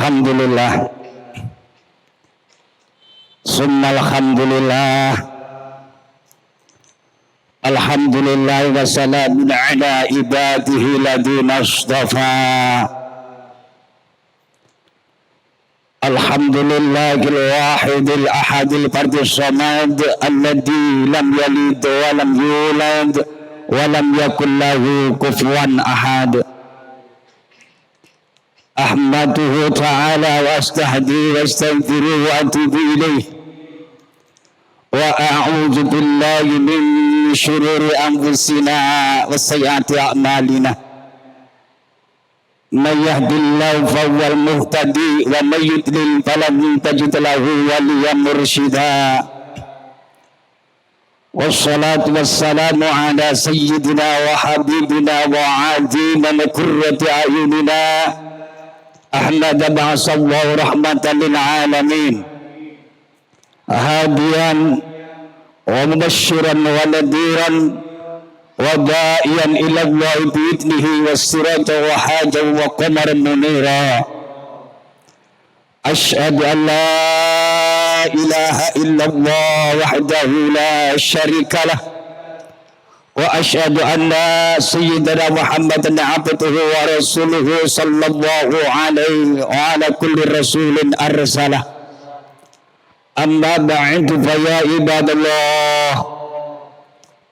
Alhamdulillah, summa alhamdulillah, alhamdulillah wa salamun ala ibadihi ladina astafa. Alhamdulillahil wahidil ahadil fardis samad alladzi lam yalid wa lam yulad wa lam yakul lahu kufuwan ahad. Ahmaduhu ta'ala wa astahdi wa astaghfiruhu wa atubu ilaih wa a'udzu billahi min syururi anfusina wa sayyiati a'malina. May yahdihillahu fahuwal muhtadi wa may yudlil falan tajid lahu waliyyan mursyida. Wassalatu wassalamu ala sayyidina wa habibina wa adina qurrati a'yunina Ahmad ba'asallahu rahmatan lil alamin hadiyan wa mubasysyiran wa nadiran wa da'iyan ila Allah bi'idnihi wa siratan wa hajan wa qamaran munira. Asyhadu an la ilaha illallah wahdahu la syarikalah wa asyhadu anna sayyidina Muhammadan abduhu wa rasuluhu sallallahu alaihi wa ala kulli rasulin arsalah. Amma ba'du fa ya ibadallah,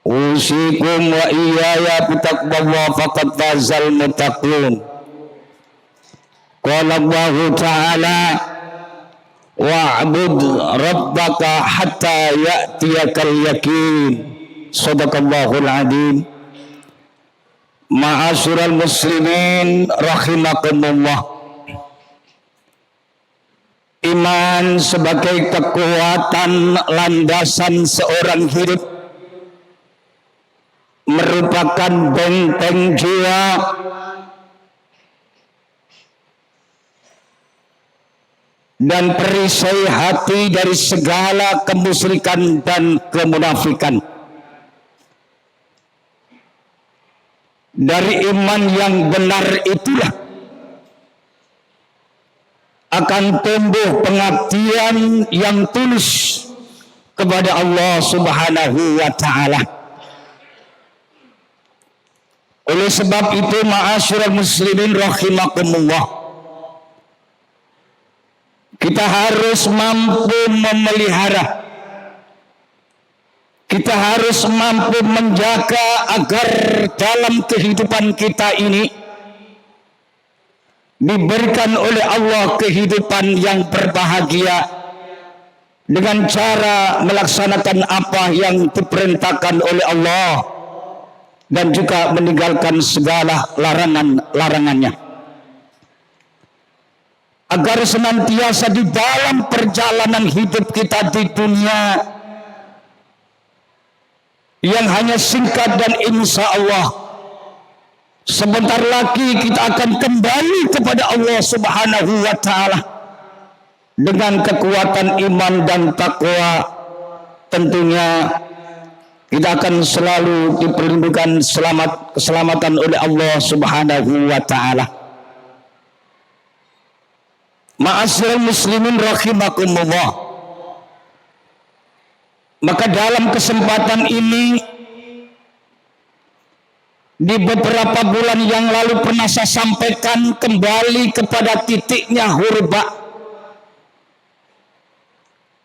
usikum wa iyaya bitaqwallah faqad fazal muttaqun. Qala Allah ta'ala wa'bud rabbaka hatta ya'tiyakal yaqin. Sadaqallahul adzim. Ma'asyiral muslimin rahimakumullah. Iman sebagai kekuatan landasan seorang hidup merupakan benteng jiwa dan perisai hati dari segala kemusyrikan dan kemunafikan. Dari iman yang benar itulah akan tumbuh pengabdian yang tulus kepada Allah Subhanahu wa ta'ala. Oleh sebab itu, ma'asyiral muslimin rahimakumullah, kita harus mampu memelihara, kita harus mampu menjaga agar dalam kehidupan kita ini diberikan oleh Allah kehidupan yang berbahagia dengan cara melaksanakan apa yang diperintahkan oleh Allah dan juga meninggalkan segala larangannya, agar senantiasa di dalam perjalanan hidup kita di dunia yang hanya singkat dan insya Allah sebentar lagi kita akan kembali kepada Allah Subhanahu wa ta'ala dengan kekuatan iman dan takwa. Tentunya kita akan selalu diperlindungi keselamatan oleh Allah Subhanahu wa ta'ala. Ma'asyiral muslimin rahimakumullah, maka dalam kesempatan ini, di beberapa bulan yang lalu pernah saya sampaikan kembali kepada titiknya huruf ba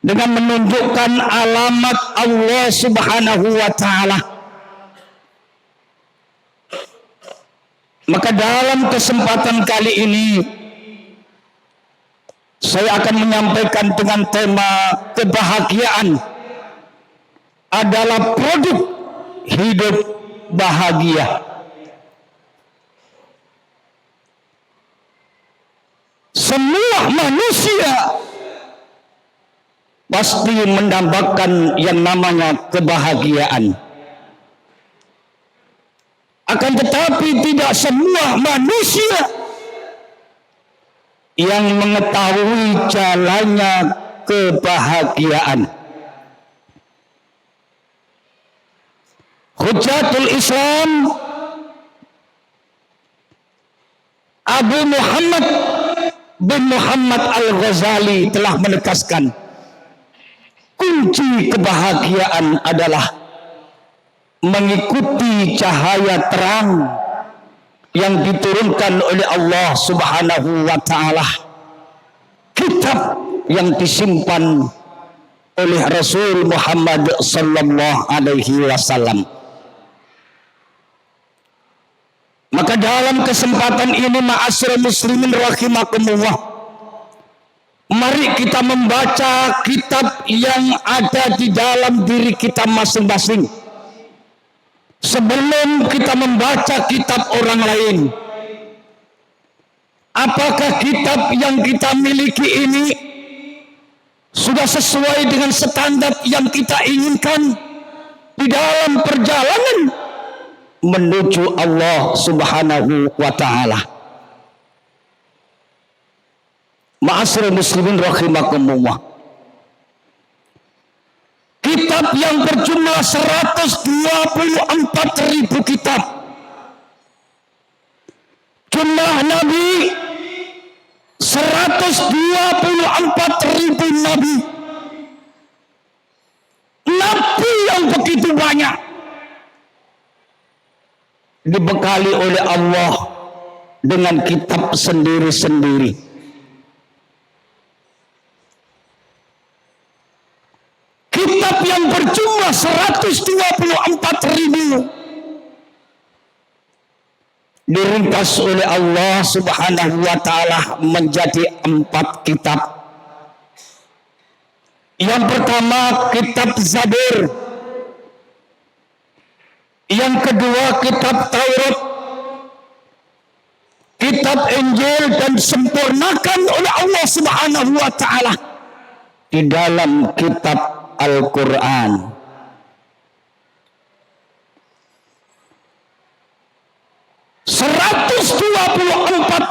dengan menunjukkan alamat Allah Subhanahu wa ta'ala. Maka dalam kesempatan kali ini saya akan menyampaikan dengan tema kebahagiaan adalah produk hidup bahagia. Semua manusia pasti mendambakan yang namanya kebahagiaan. Akan tetapi tidak semua manusia yang mengetahui jalannya kebahagiaan. Hujjatul Islam Abu Muhammad bin Muhammad Al-Ghazali telah menegaskan, kunci kebahagiaan adalah mengikuti cahaya terang yang diturunkan oleh Allah Subhanahu wa taala, kitab yang disimpan oleh Rasul Muhammad sallallahu alaihi wasallam. Maka dalam kesempatan ini ma'asyiral muslimin rahimakumullah, mari kita membaca kitab yang ada di dalam diri kita masing-masing sebelum kita membaca kitab orang lain. Apakah kitab yang kita miliki ini sudah sesuai dengan standar yang kita inginkan di dalam perjalanan menuju Allah Subhanahu wa taala? Ma'asyiral muslimin rahimakumullah, kitab yang berjumlah 124.000 kitab, jumlah nabi 124.000 nabi, nabi yang begitu banyak dibekali oleh Allah dengan kitab sendiri-sendiri. Kitab yang berjumlah 124.000 diringkas oleh Allah Subhanahu wa taala menjadi 4 kitab. Yang pertama kitab Zabur, yang kedua kitab Taurat, kitab Injil, dan sempurnakan oleh Allah Subhanahu wa taala di dalam kitab Al-Quran.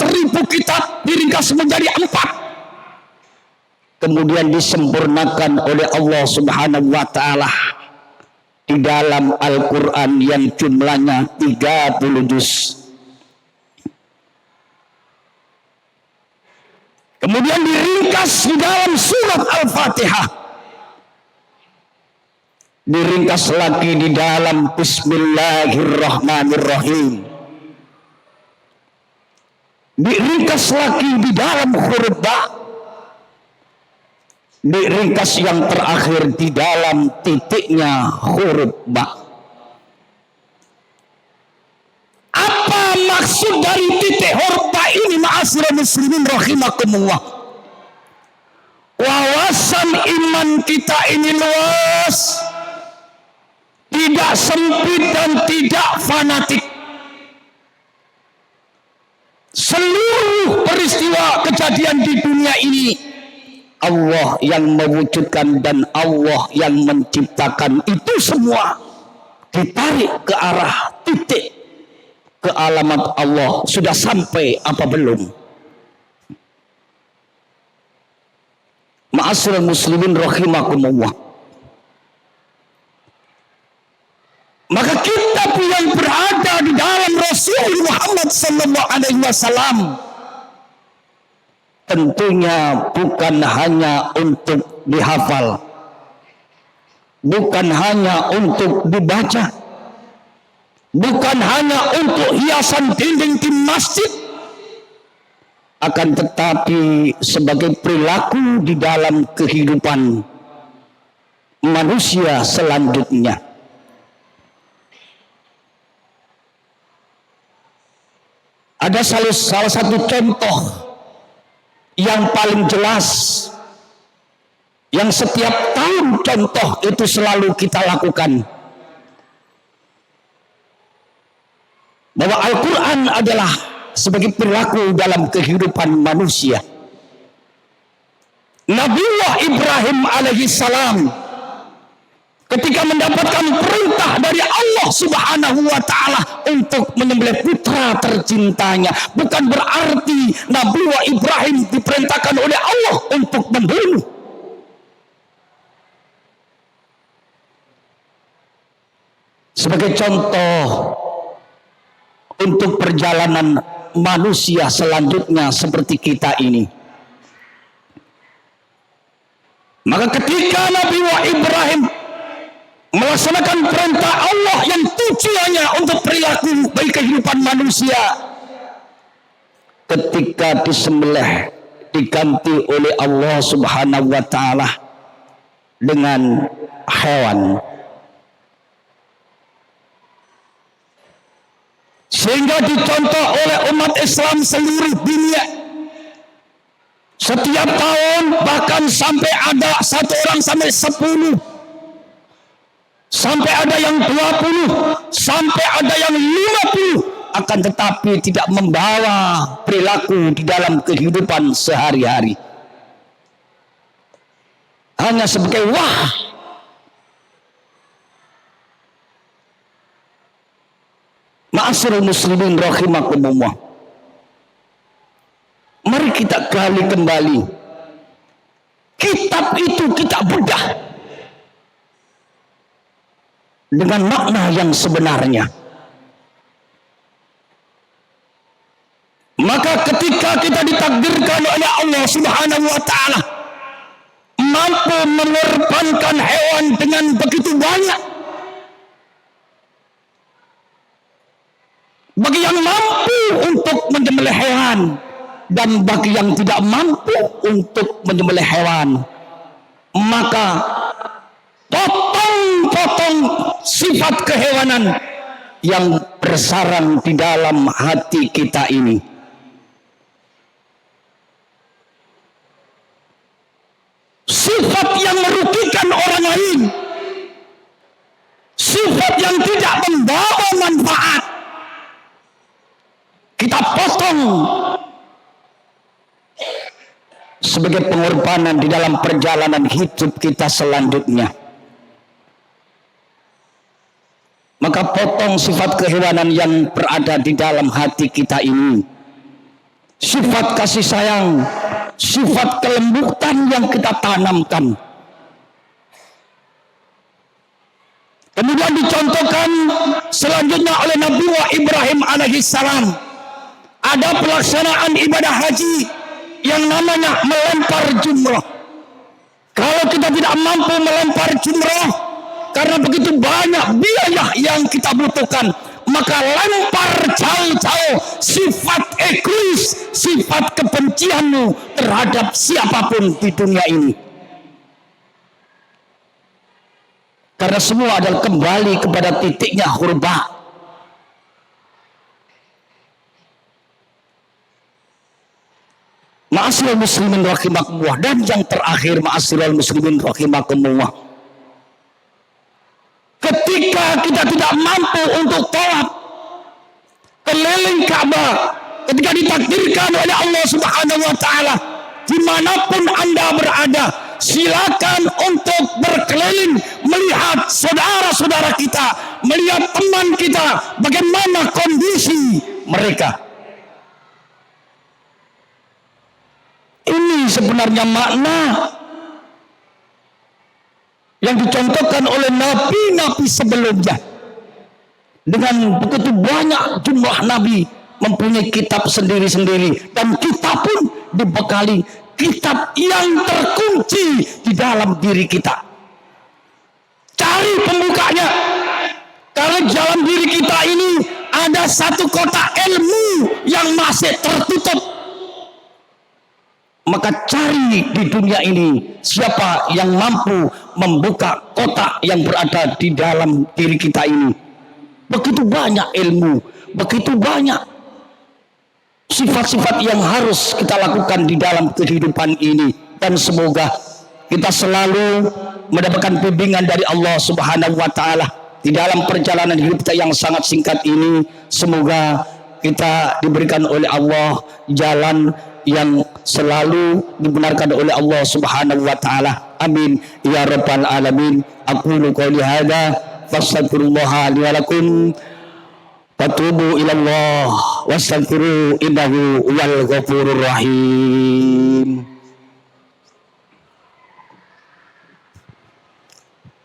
ribu kitab diringkas menjadi 4, kemudian disempurnakan oleh Allah Subhanahu wa taala di dalam Al-Quran yang jumlahnya 30 juz. Kemudian diringkas di dalam surat Al-Fatihah, diringkas lagi di dalam Bismillahirrahmanirrahim, diringkas lagi di dalam huruf ba, diringkas yang terakhir di dalam titiknya huruf ba. Apa maksud dari titik huruf ba ini ma'asyiral muslimin rahimakumullah? Wawasan iman kita ini luas, tidak sempit dan tidak fanatik. Seluruh peristiwa kejadian di dunia ini Allah yang mewujudkan dan Allah yang menciptakan. Itu semua ditarik ke arah titik ke alamat Allah. Sudah sampai apa belum? Ma'asyiral muslimin rahimakumullah, maka kitab yang berada di dalam Rasul Muhammad sallallahu alaihi wasallam tentunya bukan hanya untuk dihafal, bukan hanya untuk dibaca, bukan hanya untuk hiasan dinding di masjid, akan tetapi sebagai perilaku di dalam kehidupan manusia selanjutnya. Ada salah satu contoh yang paling jelas, yang setiap tahun contoh itu selalu kita lakukan, bahwa Al-Quran adalah sebagai perilaku dalam kehidupan manusia. Nabiullah Ibrahim alaihissalam ketika mendapatkan perintah dari Allah Subhanahu wa taala untuk menyembelih putra tercintanya, bukan berarti Nabiullah Ibrahim diperintahkan oleh Allah untuk membunuh. Sebagai contoh untuk perjalanan manusia selanjutnya seperti kita ini, Maka ketika Nabi Ibrahim melaksanakan perintah Allah yang tujuannya untuk perilaku bagi kehidupan manusia, ketika disembelih diganti oleh Allah Subhanahu wa taala dengan hewan, sehingga dicontoh oleh umat Islam seluruh dunia. Setiap tahun bahkan sampai ada satu orang sampai 10, sampai ada yang 20, sampai ada yang 50, akan tetapi tidak membawa perilaku di dalam kehidupan sehari-hari, hanya sebagai wah. Ma'asyiral muslimin rahimakumullah, mari kita gali kembali kitab itu, kita bedah dengan makna yang sebenarnya. Maka ketika kita ditakdirkan oleh Allah Subhanahu wa taala mampu mengorbankan hewan dengan begitu banyak, bagi yang mampu untuk menyembelih hewan dan bagi yang tidak mampu untuk menyembelih hewan, maka potong-potong sifat kehewanan yang bersarang di dalam hati kita ini. Sifat yang merugikan orang lain, sifat yang tidak membawa manfaat, kita potong sebagai pengorbanan di dalam perjalanan hidup kita selanjutnya. Maka potong sifat kehewanan yang berada di dalam hati kita ini, sifat kasih sayang, sifat kelembutan yang kita tanamkan. Kemudian dicontohkan selanjutnya oleh Nabi Ibrahim alaihissalam, ada pelaksanaan ibadah haji yang namanya melempar jumrah. Kalau kita tidak mampu melempar jumrah karena begitu banyak biaya yang kita butuhkan, maka lempar jauh-jauh sifat egois, sifat kebencianmu terhadap siapapun di dunia ini. Karena semua adalah kembali kepada titiknya hurba. Ma'asyiral muslimin rahimakumullah, dan yang terakhir ma'asyiral muslimin rahimakumullah, ketika kita tidak mampu untuk tawaf keliling Ka'bah, ketika ditakdirkan oleh Allah Subhanahu wa taala dimanapun Anda berada, silakan untuk berkeliling melihat saudara-saudara kita, melihat teman kita, bagaimana kondisi mereka. Ini sebenarnya makna yang dicontohkan oleh nabi-nabi sebelumnya. Dengan begitu banyak jumlah nabi mempunyai kitab sendiri-sendiri, dan kita pun dibekali kitab yang terkunci di dalam diri kita. Cari pembukanya. Kalau dalam diri kita ini ada satu kotak ilmu yang masih tertutup, maka cari di dunia ini siapa yang mampu membuka kotak yang berada di dalam diri kita ini. Begitu banyak ilmu, begitu banyak sifat-sifat yang harus kita lakukan di dalam kehidupan ini, dan semoga kita selalu mendapatkan bimbingan dari Allah Subhanahu wa taala di dalam perjalanan hidup kita yang sangat singkat ini. Semoga kita diberikan oleh Allah jalan yang selalu dibenarkan oleh Allah Subhanahu wa taala. Amin ya rabbal alamin. Aqulu qouli hadza fastaghfirullaha li wa lakum fatubu ila Allah wastaghfiru innahu wal ghafurur rahim.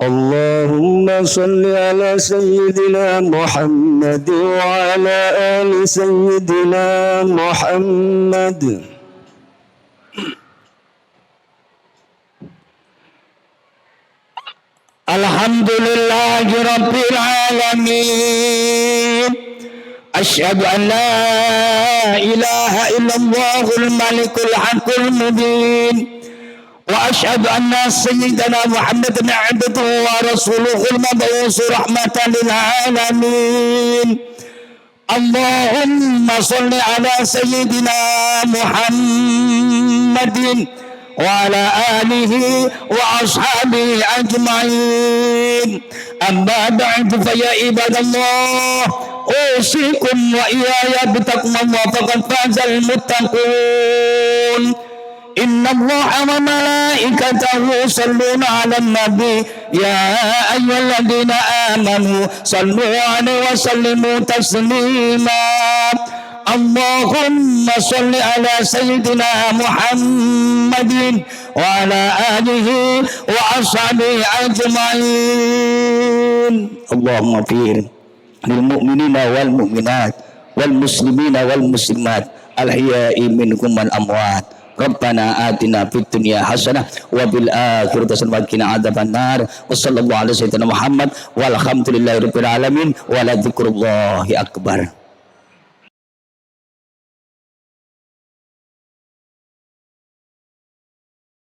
Allahumma salli ala sayyidina Muhammad wa ala ali sayyidina Muhammad. Alhamdulillahi Rabbil Alamin. Asyhadu an la ilaha illallahul malikul haqqul mubin. Wa asyhadu anna sayyidana Muhammadan abduhu wa rasuluhul mab'uts rahmatan lil alamin. Allahumma shalli ala sayyidina Muhammadin wa ala alihi wa ashabihi ajma'in. Amma ba'du fa ya ibadallah, usikum wa iyaya bitaqwallah faqad fazal muttaqun. Inna Allaha wa malaikatahu yusalluna 'alan nabi ya ayyuhalladzina amanu sallu 'alaihi wa sallimu taslima. Allahumma shalli ala sayyidina Muhammadin wa ala alihi wa ashabihi ajma'in. Allahumma fir lil mu'minina wal mu'minat wal muslimina wal muslimat al ahya'i minhum wal amwat. Rabbana atina fid dunya hasanah wa bil akhirati hasanah wa qina adzabannar. Wa sallallahu ala sayyidina Muhammad walhamdulillahi rabbil alamin wa la dzikrullahi akbar.